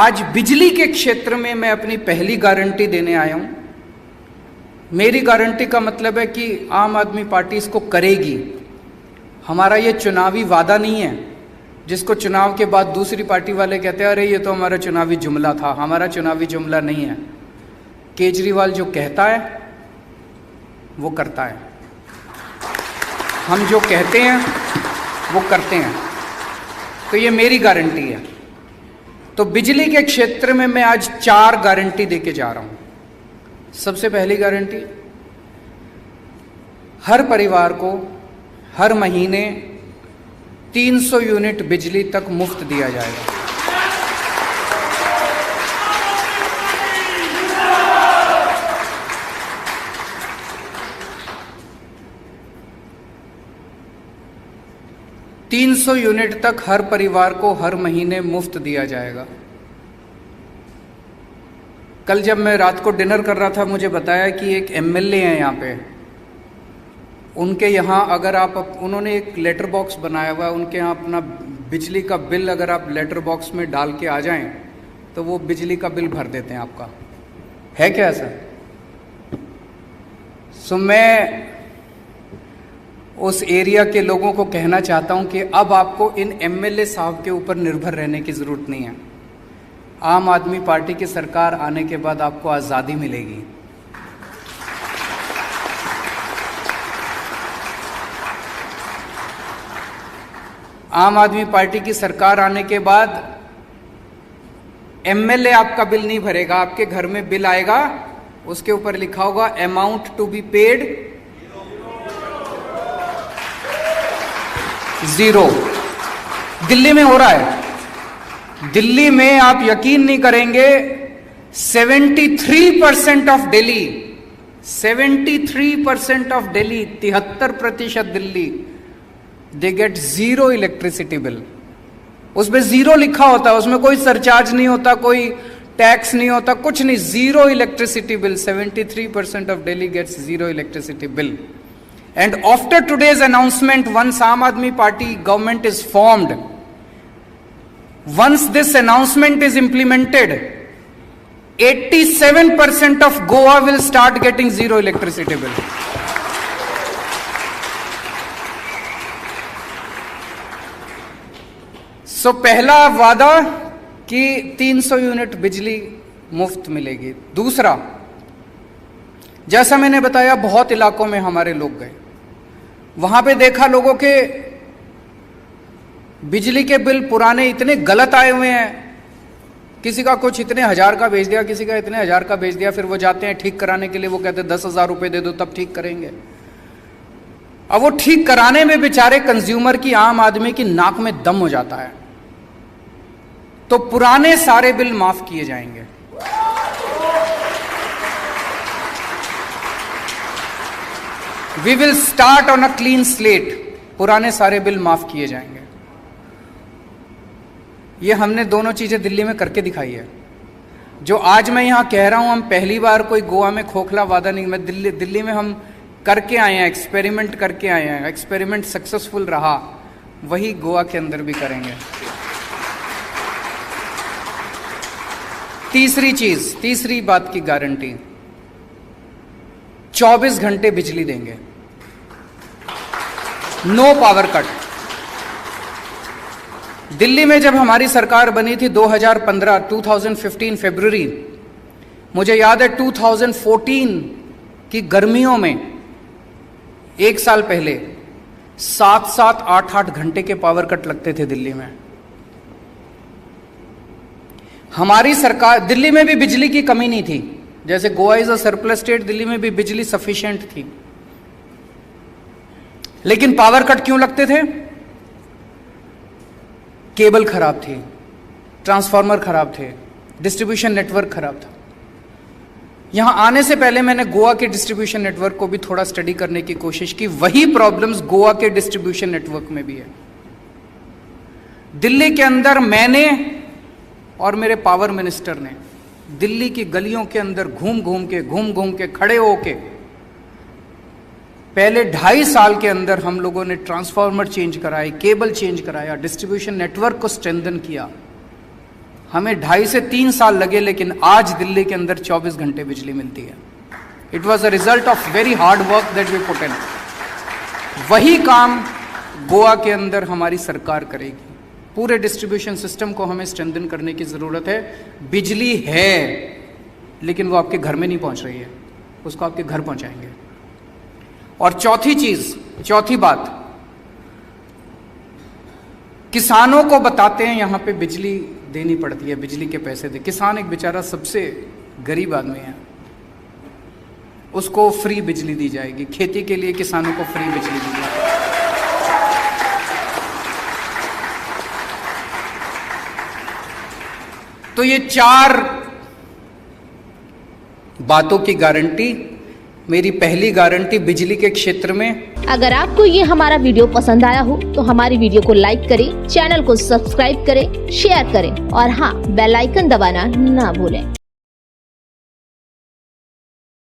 आज बिजली के क्षेत्र में मैं अपनी पहली गारंटी देने आया हूं। मेरी गारंटी का मतलब है कि आम आदमी पार्टी इसको करेगी। हमारा ये चुनावी वादा नहीं है जिसको चुनाव के बाद दूसरी पार्टी वाले कहते हैं अरे ये तो हमारा चुनावी जुमला था। हमारा चुनावी जुमला नहीं है। केजरीवाल जो कहता है वो करता है, हम जो कहते हैं वो करते हैं। तो ये मेरी गारंटी है। तो बिजली के क्षेत्र में मैं आज 4 गारंटी देके जा रहा हूं। सबसे पहली गारंटी, हर परिवार को हर महीने 300 यूनिट बिजली तक मुफ्त दिया जाएगा। $300 यूनिट तक हर परिवार को हर महीने मुफ्त दिया जाएगा। कल जब मैं रात को डिनर कर रहा था, मुझे बताया कि एक एमएलए हैं यहाँ पे, उनके यहाँ अगर आप, उन्होंने एक लेटर बॉक्स बनाया हुआ है, उनके यहाँ अपना बिजली का बिल अगर आप लेटर बॉक्स में डाल के आ जाएं तो वो बिजली का बिल भर देते हैं आपका। है क्या ऐसा? सो मैं उस एरिया के लोगों को कहना चाहता हूं कि अब आपको इन एमएलए साहब के ऊपर निर्भर रहने की जरूरत नहीं है। आम आदमी पार्टी की सरकार आने के बाद आपको आज़ादी मिलेगी। आम आदमी पार्टी की सरकार आने के बाद एमएलए आपका बिल नहीं भरेगा। आपके घर में बिल आएगा, उसके ऊपर लिखा होगा amount to be paid 0। Delhi में हो रहा है। दिल्ली में आप यकीन नहीं करेंगे, 73% of Delhi, 73% of Delhi, 73% Delhi, they get 0 electricity bill. उसमें 0 लिखा होता है, उसमें कोई सरचार्ज नहीं होता, कोई टैक्स नहीं होता, कुछ नहीं, 0 electricity bill. 73% of Delhi gets 0 electricity bill. And after today's announcement, once Aam Aadmi Party government is formed, once this announcement is implemented, 87% of Goa will start getting 0 electricity bill. So पहला वादा कि 300 unit बिजली मुफ्त मिलेगी। दूसरा, जैसा मैंने बताया, बहुत इलाकों में हमारे लोग गए, वहां पे देखा लोगों के बिजली के बिल पुराने इतने गलत आए हुए हैं। किसी का कुछ इतने हजार का भेज दिया, किसी का इतने हजार का भेज दिया। फिर वो जाते हैं ठीक कराने के लिए, वो कहते हैं 10,000 रुपए दे दो तब ठीक करेंगे। अब वो ठीक कराने में बेचारे कंज्यूमर की, आम आदमी की नाक में दम हो जाता है। तो पुराने सारे बिल माफ किए जाएंगे। We will start on a clean slate। पुराने सारे बिल माफ किए जाएंगे। ये हमने दोनों चीजें दिल्ली में करके दिखाई है। जो आज मैं यहां कह रहा हूं, हम पहली बार कोई गोवा में खोखला वादा नहीं, मैं दिल्ली में हम करके आए हैं, एक्सपेरिमेंट करके आए हैं। एक्सपेरिमेंट सक्सेसफुल रहा, वही गोवा के अंदर भी करेंगे। तीसरी चीज, तीसरी बात की गारंटी, 24 घंटे बिजली देंगे, नो पावर कट। दिल्ली में जब हमारी सरकार बनी थी 2015 फरवरी, मुझे याद है 2014 की गर्मियों में, 1 साल पहले 7-7, 8-8 घंटे के पावर कट लगते थे दिल्ली में। हमारी सरकार, दिल्ली में भी बिजली की कमी नहीं थी। जैसे Goa is a surplus state, Delhi में भी बिजली सफिशिएंट थी। लेकिन पावर कट क्यों लगते थे? केबल खराब थी, ट्रांसफार्मर खराब थे, डिस्ट्रीब्यूशन नेटवर्क खराब था। यहां आने से पहले मैंने गोवा के डिस्ट्रीब्यूशन नेटवर्क को भी थोड़ा स्टडी करने की कोशिश की। वही प्रॉब्लम्स गोवा के डिस्ट्रीब्यूशन नेटवर्क में भी है। दिल्ली के अंदर मैंने और मेरे पावर मिनिस्टर ने दिल्ली की गलियों के अंदर घूम घूम के खड़े होके पहले 2.5 साल के अंदर हम लोगों ने ट्रांसफार्मर चेंज कराए, केबल चेंज कराया, डिस्ट्रीब्यूशन नेटवर्क को स्ट्रेंथन किया। हमें 2.5 से 3 साल लगे, लेकिन आज दिल्ली के अंदर 24 घंटे बिजली मिलती है। It was a result of very hard work that we put in. वही काम गोवा के अंदर हमारी सरकार करेगी। पूरे डिस्ट्रीब्यूशन सिस्टम को हमें स्ट्रेंथन करने की ज़रूरत है। बिजली है, लेकिन वो आपके घर में नहीं पहुंच रही है, उसको आपके घर पहुंचाएंगे। और चौथी बात, किसानों को बताते हैं यहाँ पे बिजली देनी पड़ती है, बिजली के पैसे दे। किसान एक बेचारा सबसे गरीब आदमी है, उसको फ्री बिजली दी जाएगी। खेती के लिए किसानों को फ्री बिजली दी जाएगी। तो ये 4 बातों की गारंटी, मेरी पहली गारंटी बिजली के क्षेत्र में। अगर आपको ये हमारा वीडियो पसंद आया हो तो हमारी वीडियो को लाइक करें, चैनल को सब्सक्राइब करें, शेयर करें और हाँ, बेल आइकन दबाना ना भूलें।